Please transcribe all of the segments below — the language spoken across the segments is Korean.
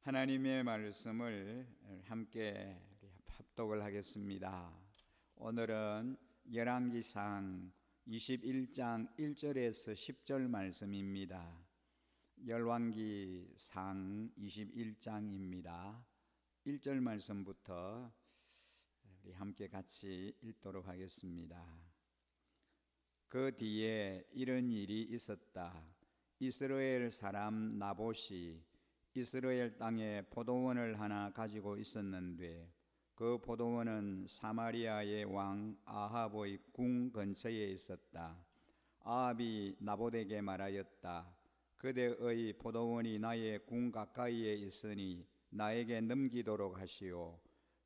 하나님의 말씀을 함께 합독을 하겠습니다. 오늘은 열왕기상 21장 1절에서 10절 말씀입니다. 열왕기상 21장입니다. 1절 말씀부터 우리 함께 같이 읽도록 하겠습니다. 그 뒤에 이런 일이 있었다. 이스라엘 사람 나봇이 이스라엘 땅에 포도원을 하나 가지고 있었는데 그 포도원은 사마리아의 왕 아합의 궁 근처에 있었다. 아합이 나봇에게 말하였다. 그대의 포도원이 나의 궁 가까이에 있으니 나에게 넘기도록 하시오.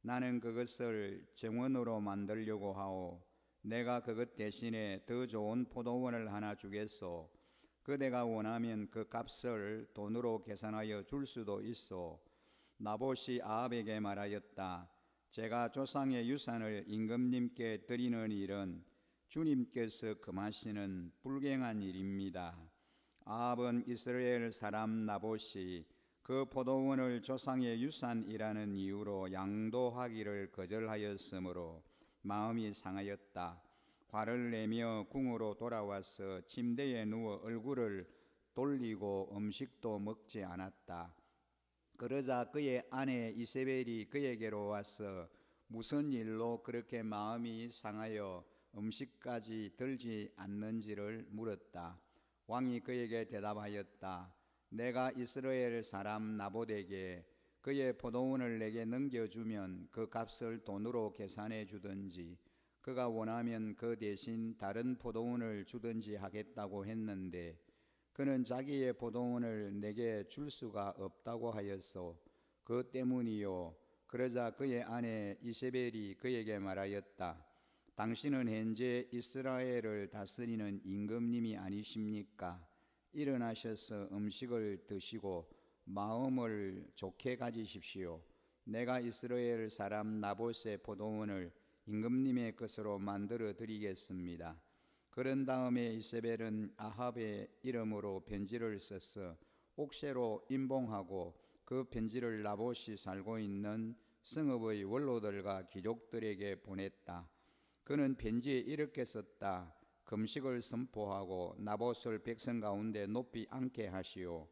나는 그것을 정원으로 만들려고 하오. 내가 그것 대신에 더 좋은 포도원을 하나 주겠소. 그대가 원하면 그 값을 돈으로 계산하여 줄 수도 있어. 나봇이 아합에게 말하였다. 제가 조상의 유산을 임금님께 드리는 일은 주님께서 금하시는 불경한 일입니다. 아합은 이스라엘 사람 나봇이 그 포도원을 조상의 유산이라는 이유로 양도하기를 거절하였으므로 마음이 상하였다. 화를 내며 궁으로 돌아와서 침대에 누워 얼굴을 돌리고 음식도 먹지 않았다. 그러자 그의 아내 이세벨이 그에게로 와서 무슨 일로 그렇게 마음이 상하여 음식까지 들지 않는지를 물었다. 왕이 그에게 대답하였다. 내가 이스라엘 사람 나봇에게 그의 포도원을 내게 넘겨주면 그 값을 돈으로 계산해 주든지 그가 원하면 그 대신 다른 포도원을 주든지 하겠다고 했는데 그는 자기의 포도원을 내게 줄 수가 없다고 하였소. 그 때문이요. 그러자 그의 아내 이세벨이 그에게 말하였다. 당신은 현재 이스라엘을 다스리는 임금님이 아니십니까? 일어나셔서 음식을 드시고 마음을 좋게 가지십시오. 내가 이스라엘 사람 나봇의 포도원을 임금님의 것으로 만들어 드리겠습니다. 그런 다음에 이세벨은 아합의 이름으로 편지를 써서 옥새로 임봉하고 그 편지를 나봇이 살고 있는 성읍의 원로들과 귀족들에게 보냈다. 그는 편지에 이렇게 썼다. 금식을 선포하고 나봇을 백성 가운데 높이 앉게 하시오.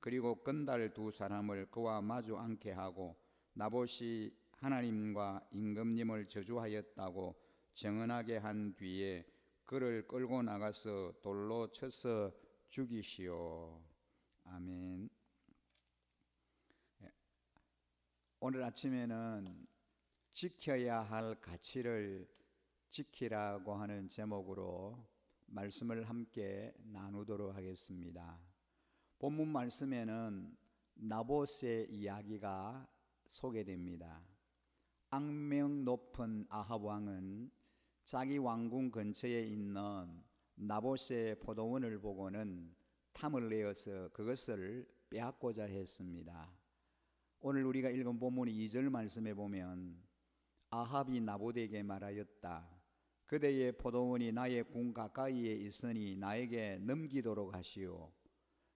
그리고 건달 두 사람을 그와 마주 앉게 하고 나봇이 하나님과 임금님을 저주하였다고 정언하게 한 뒤에 그를 끌고 나가서 돌로 쳐서 죽이시오. 아멘. 오늘 아침에는 지켜야 할 가치를 지키라고 하는 제목으로 말씀을 함께 나누도록 하겠습니다. 본문 말씀에는 나봇의 이야기가 소개됩니다. 악명 높은 아합 왕은 자기 왕궁 근처에 있는 나봇의 포도원을 보고는 탐을 내어서 그것을 빼앗고자 했습니다. 오늘 우리가 읽은 본문 2절 말씀에 보면 아합이 나봇에게 말하였다. 그대의 포도원이 나의 궁 가까이에 있으니 나에게 넘기도록 하시오.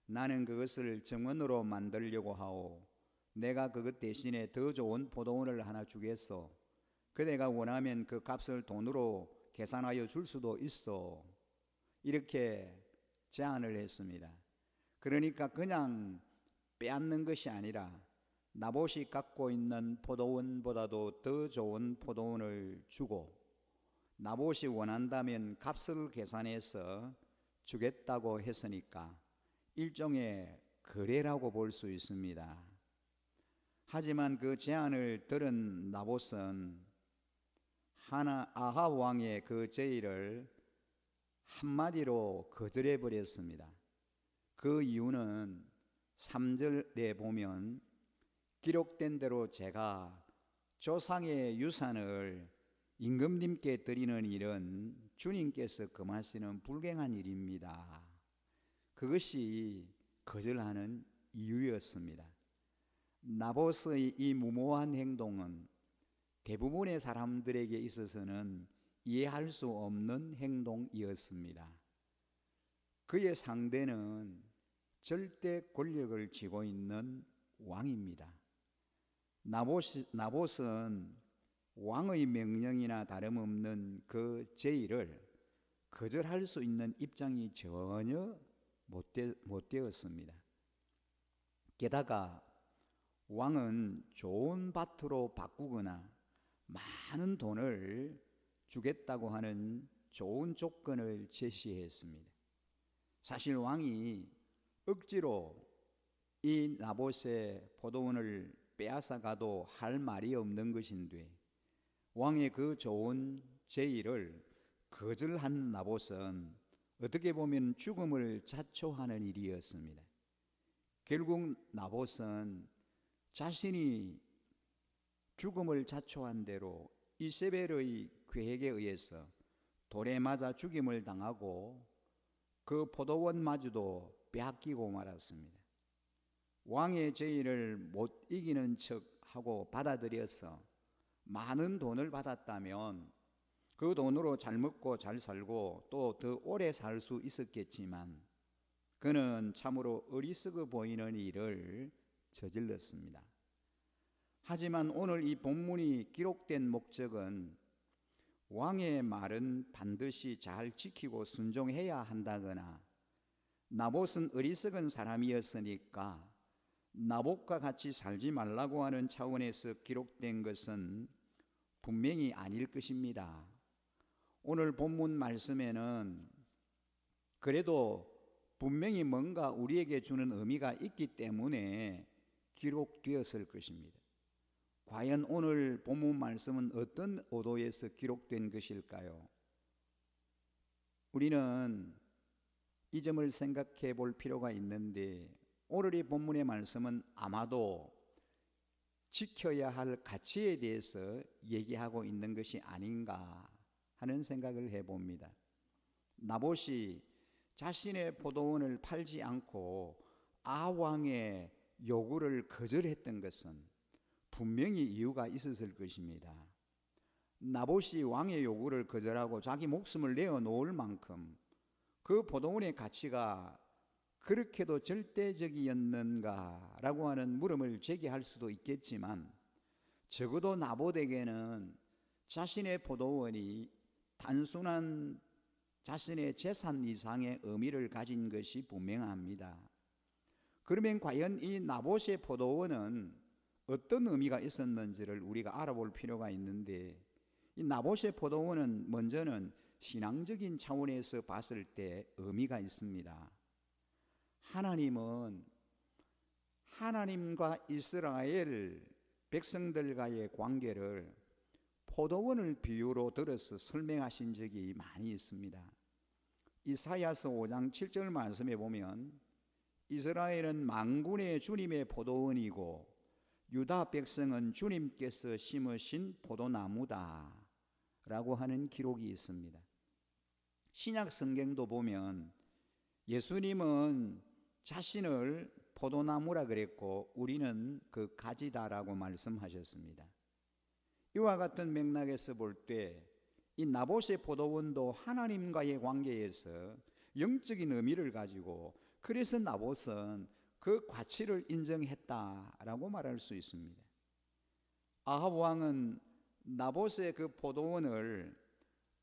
나는 그것을 정원으로 만들려고 하오. 내가 그것 대신에 더 좋은 포도원을 하나 주겠소. 그대가 원하면 그 값을 돈으로 계산하여 줄 수도 있어. 이렇게 제안을 했습니다. 그러니까 그냥 빼앗는 것이 아니라 나봇이 갖고 있는 포도원보다도 더 좋은 포도원을 주고 나봇이 원한다면 값을 계산해서 주겠다고 했으니까 일종의 거래라고 볼 수 있습니다. 하지만 그 제안을 들은 나봇은 아합 왕의 그 제의를 한마디로 거절해 버렸습니다. 그 이유는 3절에 보면 기록된 대로 제가 조상의 유산을 임금님께 드리는 일은 주님께서 금하시는 불경한 일입니다. 그것이 거절하는 이유였습니다. 나봇의 이 무모한 행동은 대부분의 사람들에게 있어서는 이해할 수 없는 행동이었습니다. 그의 상대는 절대 권력을 쥐고 있는 왕입니다. 나봇은 왕의 명령이나 다름없는 그 제의를 거절할 수 있는 입장이 전혀 못 되었습니다. 게다가 왕은 좋은 밭으로 바꾸거나 많은 돈을 주겠다고 하는 좋은 조건을 제시했습니다. 사실 왕이 억지로 이 나봇의 포도원을 빼앗아 가도 할 말이 없는 것인데 왕의 그 좋은 제의를 거절한 나봇은 어떻게 보면 죽음을 자초하는 일이었습니다. 결국 나봇은 자신이 죽음을 자초한 대로 이세벨의 계획에 의해서 돌에 맞아 죽임을 당하고 그 포도원마저도 빼앗기고 말았습니다. 왕의 제의를 못 이기는 척하고 받아들여서 많은 돈을 받았다면 그 돈으로 잘 먹고 잘 살고 또 더 오래 살 수 있었겠지만 그는 참으로 어리석어 보이는 일을 저질렀습니다. 하지만 오늘 이 본문이 기록된 목적은 왕의 말은 반드시 잘 지키고 순종해야 한다거나 나봇은 어리석은 사람이었으니까 나봇과 같이 살지 말라고 하는 차원에서 기록된 것은 분명히 아닐 것입니다. 오늘 본문 말씀에는 그래도 분명히 뭔가 우리에게 주는 의미가 있기 때문에 기록되었을 것입니다. 과연 오늘 본문 말씀은 어떤 의도에서 기록된 것일까요? 우리는 이 점을 생각해 볼 필요가 있는데 오늘 이 본문의 말씀은 아마도 지켜야 할 가치에 대해서 얘기하고 있는 것이 아닌가 하는 생각을 해봅니다. 나봇이 자신의 포도원을 팔지 않고 아왕의 요구를 거절했던 것은 분명히 이유가 있었을 것입니다. 나봇이 왕의 요구를 거절하고 자기 목숨을 내어놓을 만큼 그 포도원의 가치가 그렇게도 절대적이었는가라고 하는 물음을 제기할 수도 있겠지만 적어도 나봇에게는 자신의 포도원이 단순한 자신의 재산 이상의 의미를 가진 것이 분명합니다. 그러면 과연 이 나봇의 포도원은 어떤 의미가 있었는지를 우리가 알아볼 필요가 있는데 이 나봇의 포도원은 먼저는 신앙적인 차원에서 봤을 때 의미가 있습니다. 하나님은 하나님과 이스라엘 백성들과의 관계를 포도원을 비유로 들어서 설명하신 적이 많이 있습니다. 이사야서 5장 7절 말씀에 보면 이스라엘은 만군의 주님의 포도원이고 유다 백성은 주님께서 심으신 포도나무다 라고 하는 기록이 있습니다. 신약 성경도 보면 예수님은 자신을 포도나무라 그랬고 우리는 그 가지다라고 말씀하셨습니다. 이와 같은 맥락에서 볼 때 이 나봇의 포도원도 하나님과의 관계에서 영적인 의미를 가지고 그래서 나봇은 그 가치를 인정했다라고 말할 수 있습니다. 아합 왕은 나봇의 그 포도원을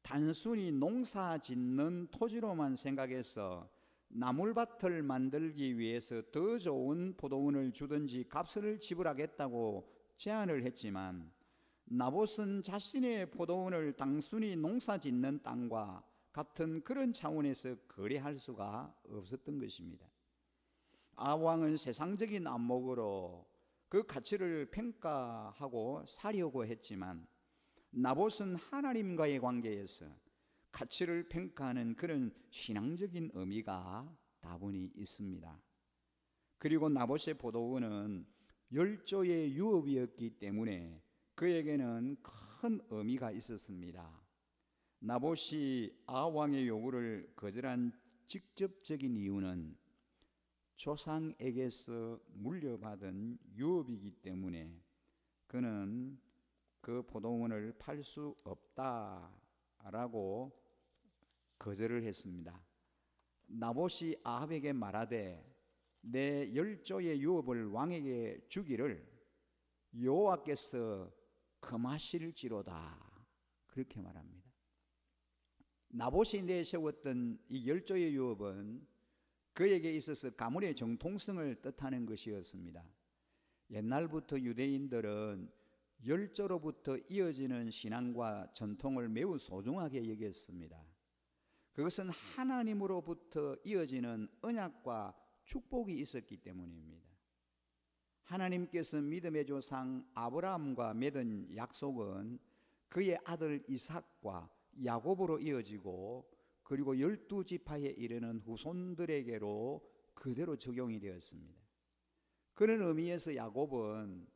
단순히 농사 짓는 토지로만 생각해서 나물밭을 만들기 위해서 더 좋은 포도원을 주든지 값을 지불하겠다고 제안을 했지만 나봇은 자신의 포도원을 단순히 농사 짓는 땅과 같은 그런 차원에서 거래할 수가 없었던 것입니다. 아합 왕은 세상적인 안목으로 그 가치를 평가하고 사려고 했지만 나봇은 하나님과의 관계에서 가치를 평가하는 그런 신앙적인 의미가 다분히 있습니다. 그리고 나봇의 포도원은 열조의 유업이었기 때문에 그에게는 큰 의미가 있었습니다. 나봇이 아합 왕의 요구를 거절한 직접적인 이유는 조상에게서 물려받은 유업이기 때문에 그는 그 포도원을 팔 수 없다라고 거절을 했습니다. 나봇이 아합에게 말하되 내 열조의 유업을 왕에게 주기를 여호와께서 금하실지로다. 그렇게 말합니다. 나봇이 내세웠던 이 열조의 유업은 그에게 있어서 가문의 정통성을 뜻하는 것이었습니다. 옛날부터 유대인들은 열조로부터 이어지는 신앙과 전통을 매우 소중하게 여겼습니다. 그것은 하나님으로부터 이어지는 언약과 축복이 있었기 때문입니다. 하나님께서 믿음의 조상 아브라함과 맺은 약속은 그의 아들 이삭과 야곱으로 이어지고 그리고 12지파에 이르는 후손들에게로 그대로 적용이 되었습니다. 그런 의미에서 야곱은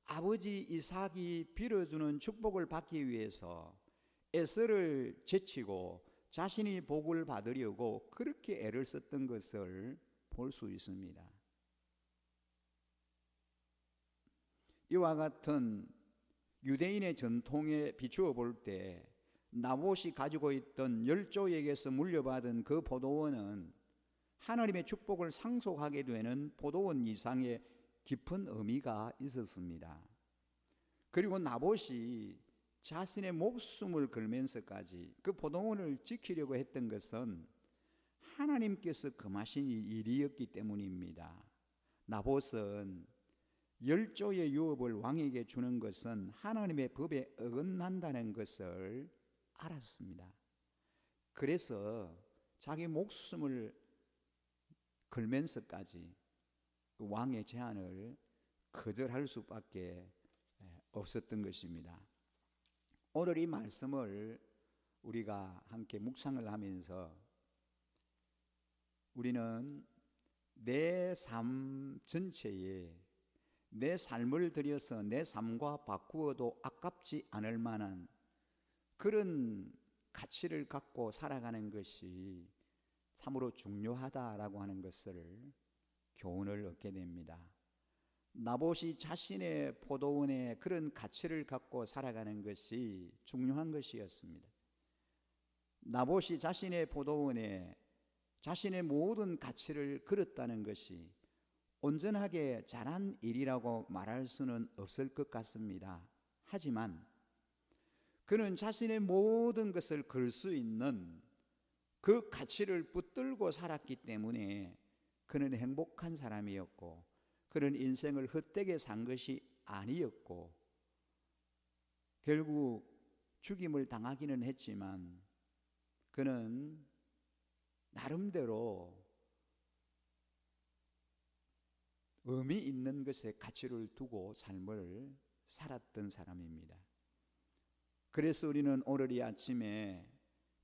아버지 이삭이 빌어주는 축복을 받기 위해서 에서를 제치고 자신이 복을 받으려고 그렇게 애를 썼던 것을 볼 수 있습니다. 이와 같은 유대인의 전통에 비추어 볼 때 나봇이 가지고 있던 열조에게서 물려받은 그 포도원은 하나님의 축복을 상속하게 되는 포도원 이상의 깊은 의미가 있었습니다. 그리고 나봇이 자신의 목숨을 걸면서까지 그 포도원을 지키려고 했던 것은 하나님께서 금하신 일이었기 때문입니다. 나봇은 열조의 유업을 왕에게 주는 것은 하나님의 법에 어긋난다는 것을 알았습니다. 그래서 자기 목숨을 걸면서까지 그 왕의 제안을 거절할 수밖에 없었던 것입니다. 오늘 이 말씀을 우리가 함께 묵상을 하면서 우리는 내 삶 전체에 내 삶을 들여서 내 삶과 바꾸어도 아깝지 않을 만한 그런 가치를 갖고 살아가는 것이 참으로 중요하다라고 하는 것을 교훈을 얻게 됩니다. 나봇이 자신의 포도원에 그런 가치를 갖고 살아가는 것이 중요한 것이었습니다. 나봇이 자신의 포도원에 자신의 모든 가치를 걸었다는 것이 온전하게 잘한 일이라고 말할 수는 없을 것 같습니다. 하지만 그는 자신의 모든 것을 걸 수 있는 그 가치를 붙들고 살았기 때문에 그는 행복한 사람이었고 그는 인생을 헛되게 산 것이 아니었고 결국 죽임을 당하기는 했지만 그는 나름대로 의미 있는 것에 가치를 두고 삶을 살았던 사람입니다. 그래서 우리는 오늘 이 아침에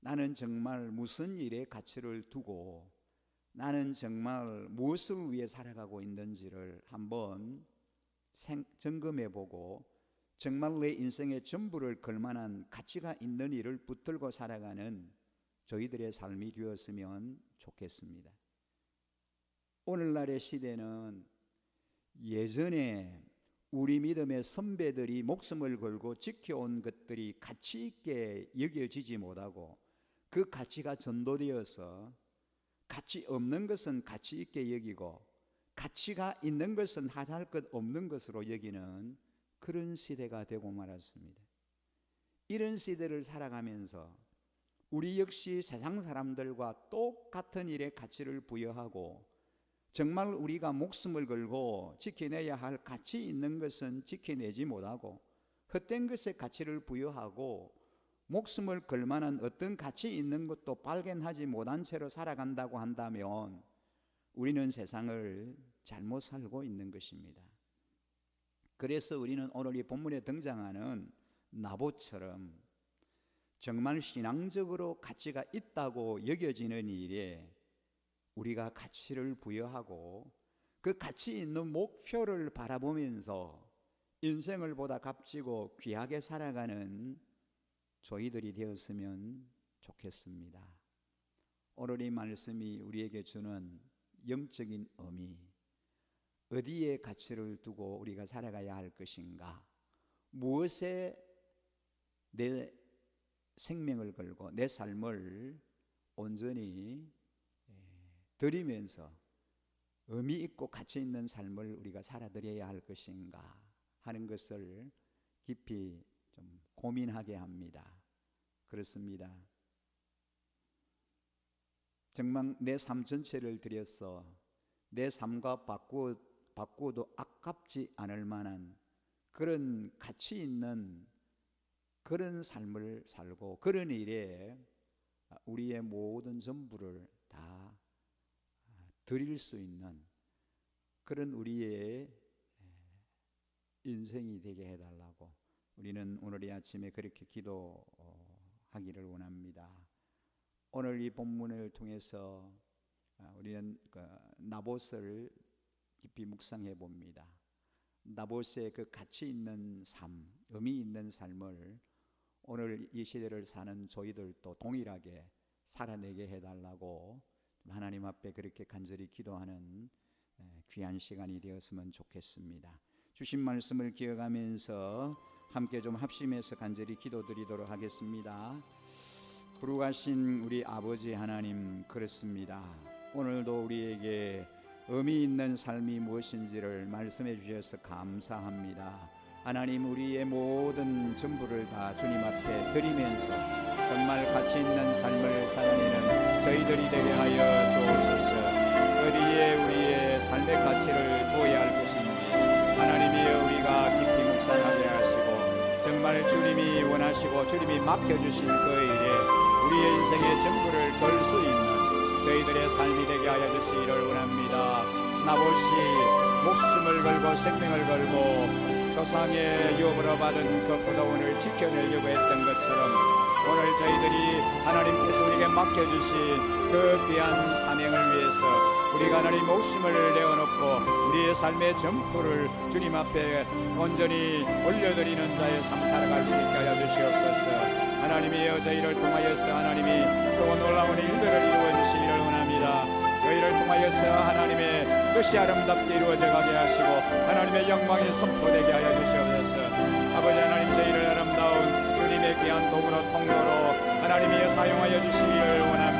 나는 정말 무슨 일에 가치를 두고 나는 정말 무엇을 위해 살아가고 있는지를 한번 점검해 보고 정말 내 인생의 전부를 걸 만한 가치가 있는 일을 붙들고 살아가는 저희들의 삶이 되었으면 좋겠습니다. 오늘날의 시대는 예전에 우리 믿음의 선배들이 목숨을 걸고 지켜온 것들이 가치 있게 여겨지지 못하고 그 가치가 전도되어서 가치 없는 것은 가치 있게 여기고 가치가 있는 것은 하잘 것 없는 것으로 여기는 그런 시대가 되고 말았습니다. 이런 시대를 살아가면서 우리 역시 세상 사람들과 똑같은 일에 가치를 부여하고 정말 우리가 목숨을 걸고 지켜내야 할 가치 있는 것은 지켜내지 못하고 헛된 것에 가치를 부여하고 목숨을 걸 만한 어떤 가치 있는 것도 발견하지 못한 채로 살아간다고 한다면 우리는 세상을 잘못 살고 있는 것입니다. 그래서 우리는 오늘 이 본문에 등장하는 나봇처럼 정말 신앙적으로 가치가 있다고 여겨지는 일에 우리가 가치를 부여하고 그 가치 있는 목표를 바라보면서 인생을 보다 값지고 귀하게 살아가는 저희들이 되었으면 좋겠습니다. 오늘 이 말씀이 우리에게 주는 영적인 의미, 어디에 가치를 두고 우리가 살아가야 할 것인가, 무엇에 내 생명을 걸고 내 삶을 온전히 드리면서 의미 있고 가치 있는 삶을 우리가 살아드려야 할 것인가 하는 것을 깊이 좀 고민하게 합니다. 그렇습니다. 정말 내 삶 전체를 들여서 내 삶과 바꾸어도 아깝지 않을 만한 그런 가치 있는 그런 삶을 살고 그런 일에 우리의 모든 전부를 다 드릴 수 있는 그런 우리의 인생이 되게 해달라고 우리는 오늘 이 아침에 그렇게 기도하기를 원합니다. 오늘 이 본문을 통해서 우리는 나봇을 깊이 묵상해 봅니다. 나봇의 그 가치 있는 삶, 의미 있는 삶을 오늘 이 시대를 사는 저희들도 동일하게 살아내게 해달라고 하나님 앞에 그렇게 간절히 기도하는 귀한 시간이 되었으면 좋겠습니다. 주신 말씀을 기억하면서 함께 좀 합심해서 간절히 기도드리도록 하겠습니다. 거룩하신 우리 아버지 하나님, 그렇습니다. 오늘도 우리에게 의미 있는 삶이 무엇인지를 말씀해 주셔서 감사합니다. 하나님, 우리의 모든 전부를 다 주님 앞에 드리면서 정말 가치 있는 삶을 살아내는 저희들이 되게 하여 주옵소서. 어디에 우리의 삶의 가치를 두어야 할 것인지 하나님이여 우리가 깊이 묵상하게 하시고 정말 주님이 원하시고 주님이 맡겨주신 그 일에 우리의 인생의 전부를 걸 수 있는 저희들의 삶이 되게 하여 주시기를 원합니다. 나봇이 목숨을 걸고 생명을 걸고 조상의 유업으로 받은 그 구도원을 지켜내려고 했던 것처럼 오늘 저희들이 하나님께서 우리에게 맡겨주신 그 귀한 사명을 위해서 우리가 하나님 목숨을 내어놓고 우리의 삶의 전부를 주님 앞에 온전히 올려드리는 자의 삶 살아갈 수 있게 하여 주시옵소서. 하나님이여 저희를 통하여서 하나님이 또 놀라운 일들을 이루어주시기를 원합니다. 저희를 통하여서 하나님의 뜻이 아름답게 이루어져 가게 하시고 하나님의 영광이 선포되게 하여 주시옵소서. 아버지 하나님, 저희를 아름다운 주님의 귀한 도구로 통로로 하나님이 사용하여 주시기를 원합니다.